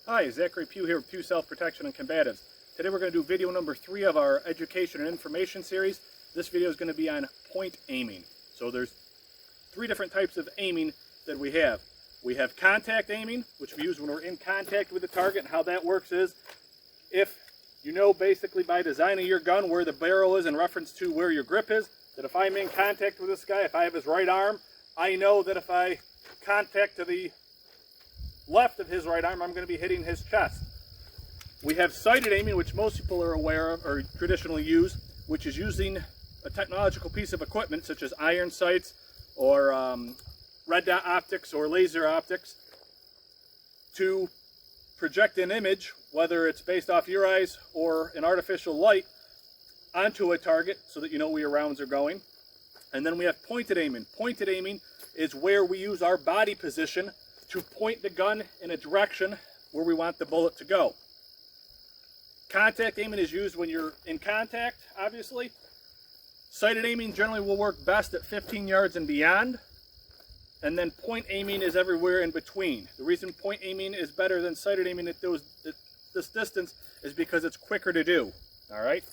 Hi, Zachary Pugh here with Pugh Self-Protection and Combatives. Today we're going to do video number 3 of our education and information series. This video is going to be on point aiming. So there's 3 different types of aiming that we have. We have contact aiming, which we use when we're in contact with the target, and how that works is if you know basically by designing your gun where the barrel is in reference to where your grip is, that if I'm in contact with this guy, if I have his right arm, I know that if I contact to the left of his right arm, I'm going to be hitting his chest. We have sighted aiming, which most people are aware of or traditionally use, which is using a technological piece of equipment such as iron sights or red dot optics or laser optics to project an image, whether it's based off your eyes or an artificial light, onto a target so that you know where your rounds are going. And then we have pointed aiming. Pointed aiming is where we use our body position to point the gun in a direction where we want the bullet to go. Contact aiming is used when you're in contact, obviously. Sighted aiming generally will work best at 15 yards and beyond. And then point aiming is everywhere in between. The reason point aiming is better than sighted aiming at this distance is because it's quicker to do. All right?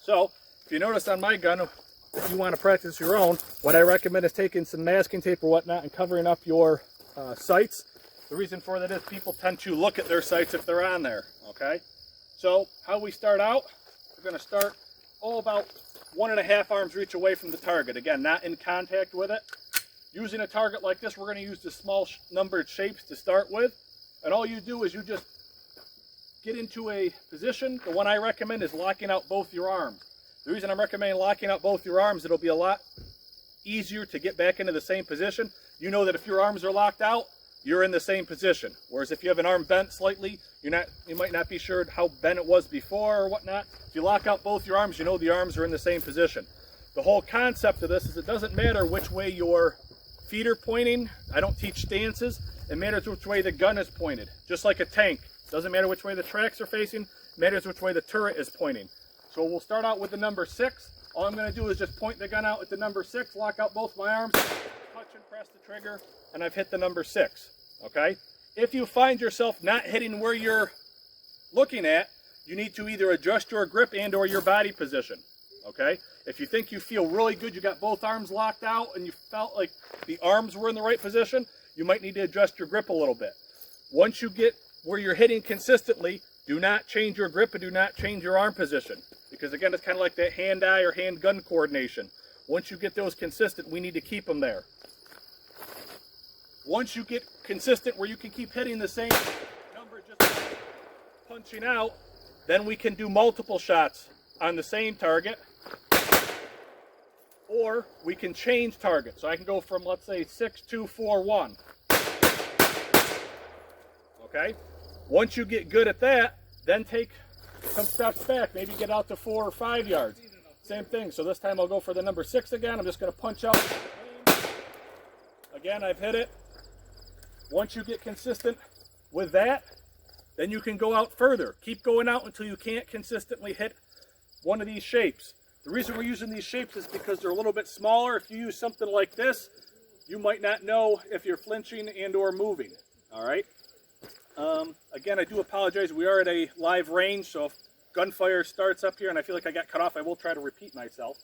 So, if you notice on my gun, if you want to practice your own, what I recommend is taking some masking tape or whatnot and covering up your sights. The reason for that is people tend to look at their sights if they're on there, okay? So how we start out, we're going to start about 1.5 arms reach away from the target. Again, not in contact with it. Using a target like this, we're going to use the small numbered shapes to start with. And all you do is you just get into a position. The one I recommend is locking out both your arms. The reason I'm recommending locking out both your arms, it'll be a lot easier to get back into the same position. You know that if your arms are locked out, you're in the same position. Whereas if you have an arm bent slightly, you might not be sure how bent it was before or whatnot. If you lock out both your arms, you know the arms are in the same position. The whole concept of this is it doesn't matter which way your feet are pointing. I don't teach stances. It matters which way the gun is pointed. Just like a tank. It doesn't matter which way the tracks are facing. It matters which way the turret is pointing. So we'll start out with the number 6. All I'm going to do is just point the gun out at the number 6, lock out both my arms, touch and press the trigger, and I've hit the number 6, okay? If you find yourself not hitting where you're looking at, you need to either adjust your grip and or your body position, okay? If you think you feel really good, you got both arms locked out, and you felt like the arms were in the right position, you might need to adjust your grip a little bit. Once you get where you're hitting consistently, do not change your grip and do not change your arm position. Because again, it's kind of like that hand-eye or hand-gun coordination. Once you get those consistent, we need to keep them there. Once you get consistent where you can keep hitting the same number, just punching out, then we can do multiple shots on the same target. Or we can change targets. So I can go from, let's say, 6, 2, 4, 1. Okay? Once you get good at that, then take some steps back, maybe get out to 4 or 5 yards. Same thing. So this time I'll go for the number 6 again. I'm just going to punch out. Again, I've hit it. Once you get consistent with that, then you can go out further. Keep going out until you can't consistently hit one of these shapes. The reason we're using these shapes is because they're a little bit smaller. If you use something like this, you might not know if you're flinching and or moving. All right? Again, I do apologize. We are at a live range, so if gunfire starts up here and I feel like I got cut off, I will try to repeat myself.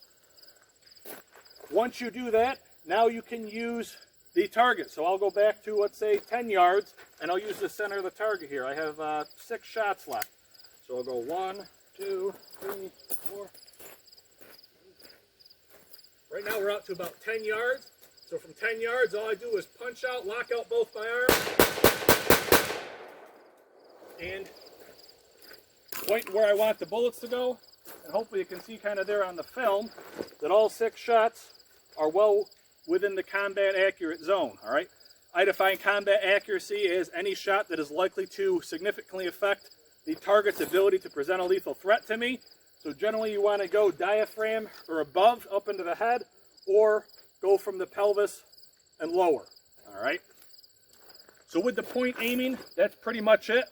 Once you do that, now you can use the target. So I'll go back to, let's say, 10 yards, and I'll use the center of the target here. I have 6 shots left. So I'll go 1, 2, 3, 4. Right now we're out to about 10 yards. So from 10 yards, all I do is punch out, lock out both my arms, and point where I want the bullets to go. And hopefully you can see kind of there on the film that all 6 shots are well within the combat accurate zone. All right. I define combat accuracy as any shot that is likely to significantly affect the target's ability to present a lethal threat to me. So generally you want to go diaphragm or above up into the head, or go from the pelvis and lower. All right. So with the point aiming, that's pretty much it.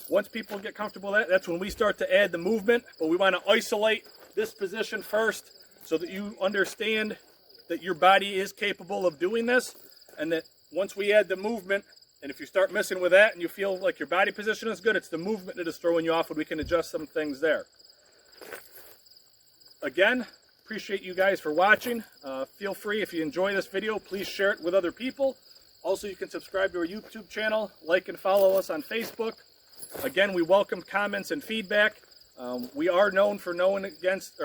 Once people get comfortable with that, that's when we start to add the movement. But we want to isolate this position first so that you understand that your body is capable of doing this, and that once we add the movement, And if you start missing with that and you feel like your body position is good, it's the movement that is throwing you off, and we can adjust some things there. Again, appreciate you guys for watching. Feel free, if you enjoy this video, please share it with other people. Also, you can subscribe to our YouTube channel, like and follow us on Facebook. Again, we welcome comments and feedback. We are known for going against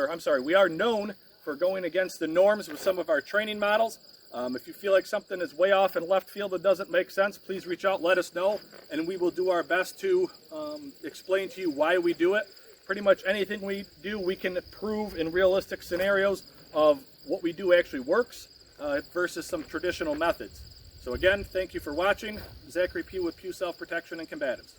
the norms with some of our training models. If you feel like something is way off in left field that doesn't make sense, please reach out, let us know, and we will do our best to explain to you why we do it. Pretty much anything we do, we can prove in realistic scenarios of what we do actually works versus some traditional methods. So again, thank you for watching. Zachary Pugh with Pugh Self-Protection and Combatives.